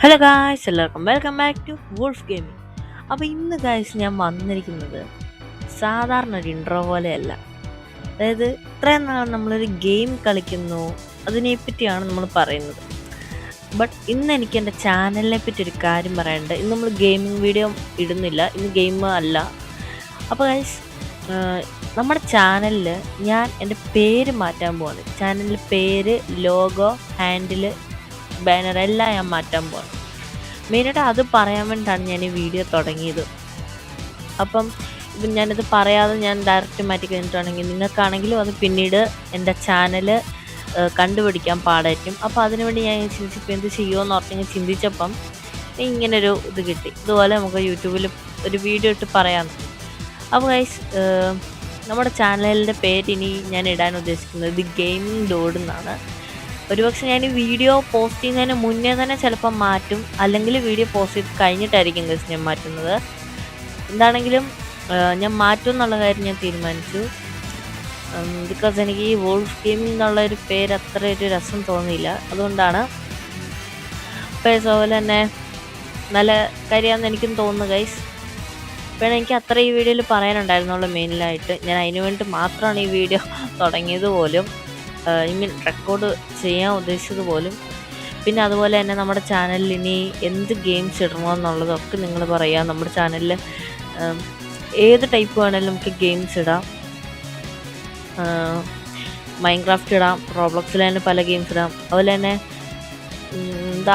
Hello guys, എല്ലാവർക്കും welcome back to Wolf Gaming. അപ്പോൾ ഇന്ന് ഗായ്സ് ഞാൻ വന്നിരിക്കുന്നത് സാധാരണ ഒരു ഇൻട്രോ പോലെയല്ല. അതായത് ഇത്രയും നാൾ നമ്മളൊരു ഗെയിം കളിക്കുന്നു അതിനെപ്പറ്റിയാണ് നമ്മൾ പറയുന്നത്. ബട്ട് ഇന്ന് എനിക്ക് എൻ്റെ ചാനലിനെ പറ്റി ഒരു കാര്യം പറയാനുണ്ട്. ഇന്ന് നമ്മൾ ഗെയിമിംഗ് വീഡിയോ ഇടുന്നില്ല, ഇന്ന് ഗെയിം അല്ല. അപ്പോൾ ഗായ്സ്, നമ്മുടെ ചാനലിൽ ഞാൻ എൻ്റെ പേര് മാറ്റാൻ പോവാണ്. ചാനലിൽ പേര്, ലോഗോ, ഹാൻഡിൽ, ബാനർ എല്ലാം ഞാൻ മാറ്റാൻ പോവാണ്. മെയിനായിട്ട് അത് പറയാൻ വേണ്ടിയിട്ടാണ് ഞാൻ ഈ വീഡിയോ തുടങ്ങിയത്. അപ്പം ഇപ്പം ഞാനിത് പറയാതെ ഞാൻ ഡയറക്റ്റ് മാറ്റി കഴിഞ്ഞിട്ടാണെങ്കിൽ നിങ്ങൾക്കാണെങ്കിലും അത് പിന്നീട് എൻ്റെ ചാനൽ കണ്ടുപിടിക്കാൻ പാടായിരിക്കും. അപ്പോൾ അതിനുവേണ്ടി ഞാൻ ചിന്തിച്ചപ്പോൾ എന്ത് ചെയ്യുമെന്ന് ഓർത്തിങ്ങനെ ചിന്തിച്ചപ്പം ഇങ്ങനൊരു ഇത് കിട്ടി. ഇതുപോലെ നമുക്ക് യൂട്യൂബിൽ ഒരു വീഡിയോ ഇട്ട് പറയാമെന്ന്. അപ്പോൾ ഗൈസ്, നമ്മുടെ ചാനലിൻ്റെ പേര് ഇനി ഞാൻ ഇടാൻ ഉദ്ദേശിക്കുന്നത് ദി ഗെയിമിംഗ് ഡോഡ് എന്നാണ്. ഒരുപക്ഷെ ഞാൻ ഈ വീഡിയോ പോസ്റ്റ് ചെയ്യുന്നതിന് മുന്നേ തന്നെ ചിലപ്പോൾ മാറ്റും, അല്ലെങ്കിൽ വീഡിയോ പോസ്റ്റ് ചെയ്ത് കഴിഞ്ഞിട്ടായിരിക്കും ഗൈസ് ഞാൻ മാറ്റുന്നത്. എന്താണെങ്കിലും ഞാൻ മാറ്റും എന്നുള്ള കാര്യം ഞാൻ തീരുമാനിച്ചു. ബിക്കോസ് എനിക്ക് ഈ വോൾഫ് ഗെയിമിംഗ് എന്നുള്ള ഒരു പേര് അത്ര ഒരു രസം തോന്നിയില്ല, അതുകൊണ്ടാണ്. പേഴ്സ് അതുപോലെ തന്നെ നല്ല കാര്യമാണെന്ന് എനിക്കും തോന്നുന്നു ഗൈസ്. പിന്നെ എനിക്ക് അത്ര ഈ വീഡിയോയിൽ പറയാനുണ്ടായിരുന്നുള്ളൂ. മെയിനായിട്ട് ഞാൻ അതിനു വേണ്ടി മാത്രമാണ് ഈ വീഡിയോ തുടങ്ങിയത് പോലും, ഐ മീൻ റെക്കോർഡ് ചെയ്യാൻ ഉദ്ദേശിച്ചത് പോലും. പിന്നെ അതുപോലെ തന്നെ നമ്മുടെ ചാനലിൽ ഇനി എന്ത് ഗെയിംസ് ഇടണമെന്നുള്ളതൊക്കെ നിങ്ങൾ പറയുക. നമ്മുടെ ചാനലിൽ ഏത് ടൈപ്പ് വേണമെങ്കിലും നമുക്ക് ഗെയിംസ് ഇടാം. മൈൻക്രാഫ്റ്റ് ഇടാം, റോബ്ലോക്സിൽ തന്നെ പല ഗെയിംസ് ഇടാം. അതുപോലെ തന്നെ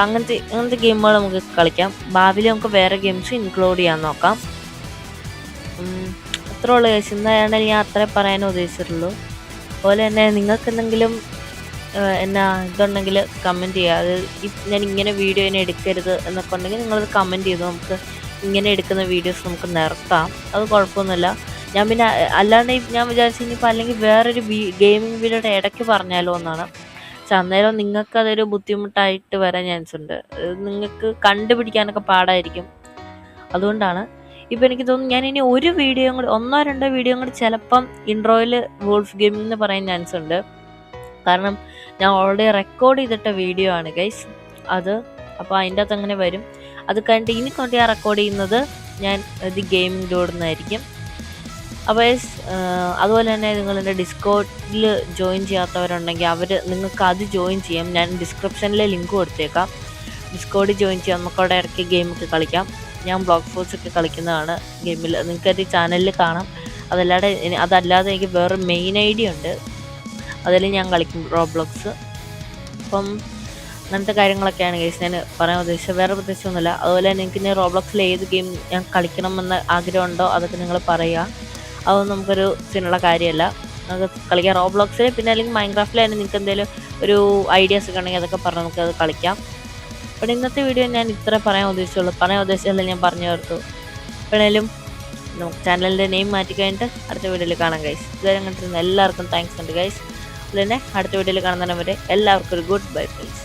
അങ്ങനത്തെ ഗെയിമുകൾ നമുക്ക് കളിക്കാം. ഭാവിയിൽ നമുക്ക് വേറെ ഗെയിംസ് ഇൻക്ലൂഡ് ചെയ്യാൻ നോക്കാം. അത്രേ ഉള്ളൂ ഗൈസ്. ഇന്നാണെങ്കിൽ ഞാൻ അത്രേ പറയാനേ ഉദ്ദേശിച്ചിട്ടുള്ളൂ. അതുപോലെ തന്നെ നിങ്ങൾക്ക് എന്തെങ്കിലും എന്നാ ഇതുണ്ടെങ്കിൽ കമൻറ്റ് ചെയ്യുക. അത് ഞാൻ ഇങ്ങനെ വീഡിയോ ഇനി എടുക്കരുത് എന്നൊക്കെ ഉണ്ടെങ്കിൽ നിങ്ങളത് കമൻറ്റ് ചെയ്തു. നമുക്ക് ഇങ്ങനെ എടുക്കുന്ന വീഡിയോസ് നമുക്ക് നിർത്താം, അത് കുഴപ്പമൊന്നുമില്ല. ഞാൻ പിന്നെ അല്ലാണ്ട് ഞാൻ വിചാരിച്ചു ഇനിയിപ്പോൾ അല്ലെങ്കിൽ വേറൊരു ഗെയിമിംഗ് വീഡിയോയുടെ ഇടയ്ക്ക് പറഞ്ഞാലോ എന്നാണ്. പക്ഷെ അന്നേരം നിങ്ങൾക്കതൊരു ബുദ്ധിമുട്ടായിട്ട് വരാൻ ചാൻസ് ഉണ്ട്. നിങ്ങൾക്ക് കണ്ടുപിടിക്കാനൊക്കെ പാടായിരിക്കും. അതുകൊണ്ടാണ് ഇപ്പം എനിക്ക് തോന്നുന്നു ഞാൻ ഇനി ഒരു വീഡിയോ കൂടി, 1-2 വീഡിയോ കൂടി ചിലപ്പം ഇൻട്രോയിൽ വോൾഫ് ഗെയിമിംഗ് എന്ന് പറയാൻ ചാൻസ് ഉണ്ട്. കാരണം ഞാൻ ഓൾറെഡി റെക്കോർഡ് ചെയ്തിട്ട വീഡിയോ ആണ് ഗൈസ് അത്. അപ്പോൾ അതിൻ്റെ അകത്ത് അങ്ങനെ വരും. അത് കഴിഞ്ഞിട്ട് ഇനി കൊണ്ട് ഞാൻ റെക്കോർഡ് ചെയ്യുന്നത് ഞാൻ ദി ഗെയിമിംഗ് ഡോഡെന്നായിരിക്കും. അപ്പോൾ ഗൈസ്, അതുപോലെ തന്നെ നിങ്ങൾ എൻ്റെ ഡിസ്കോഡിൽ ജോയിൻ ചെയ്യാത്തവരുണ്ടെങ്കിൽ നിങ്ങൾക്ക് അത് ജോയിൻ ചെയ്യാം. ഞാൻ ഡിസ്ക്രിപ്ഷനിൽ ലിങ്ക് കൊടുത്തേക്കാം. ഡിസ്കോഡിൽ ജോയിൻ ചെയ്യാം, നമുക്കവിടെ ഇറക്കി ഗെയിമൊക്കെ കളിക്കാം. ഞാൻ ബ്ലോക്ക് ഫോഴ്സൊക്കെ കളിക്കുന്നതാണ് ഗെയിമിൽ, നിങ്ങൾക്കത് ചാനലിൽ കാണാം. അതല്ലാതെ എനിക്ക് വേറെ മെയിൻ ഐ.ഡി ഉണ്ട്, അതിൽ ഞാൻ കളിക്കും റോബ്ലോക്സ്. അപ്പം അങ്ങനത്തെ കാര്യങ്ങളൊക്കെയാണ് ഗൈസ് ഞാൻ പറയാൻ ഉദ്ദേശിച്ചത്, വേറെ പ്രത്യേകിച്ചൊന്നുമില്ല. അതുപോലെ നിങ്ങൾക്ക് ഇനി റോബ്ലോക്സിൽ ഏത് ഗെയിം ഞാൻ കളിക്കണമെന്ന് ആഗ്രഹമുണ്ടോ അതൊക്കെ നിങ്ങൾ പറയുക. അതൊന്നും നമുക്കൊരു സീനുള്ള കാര്യമല്ല, നമുക്ക് കളിക്കാം റോബ്ലോക്സിൽ. പിന്നെ അല്ലെങ്കിൽ മൈൻക്രാഫ്റ്റിൽ തന്നെ നിങ്ങൾക്ക് എന്തെങ്കിലും ഒരു ഐഡിയാസ് ഒക്കെ ഉണ്ടെങ്കിൽ അതൊക്കെ പറഞ്ഞ് നമുക്കത് കളിക്കാം. അപ്പോൾ ഇന്നത്തെ വീഡിയോ ഞാൻ ഇത്ര പറയാൻ ഉദ്ദേശിച്ചല്ല ഞാൻ പറഞ്ഞു തീർത്തു. എപ്പോഴേലും നമുക്ക് ചാനലിൻ്റെ നെയിം മാറ്റി കഴിഞ്ഞിട്ട് അടുത്ത വീഡിയോയിൽ കാണാം ഗൈസ്. ഇതുവരെ കണ്ടിരുന്ന എല്ലാവർക്കും താങ്ക്സ് ഉണ്ട് ഗൈസ്. അതുതന്നെ അടുത്ത വീഡിയോയിൽ കാണുന്നവരെ എല്ലാവർക്കും ഒരു ഗുഡ് ബൈ പ്ലീസ്.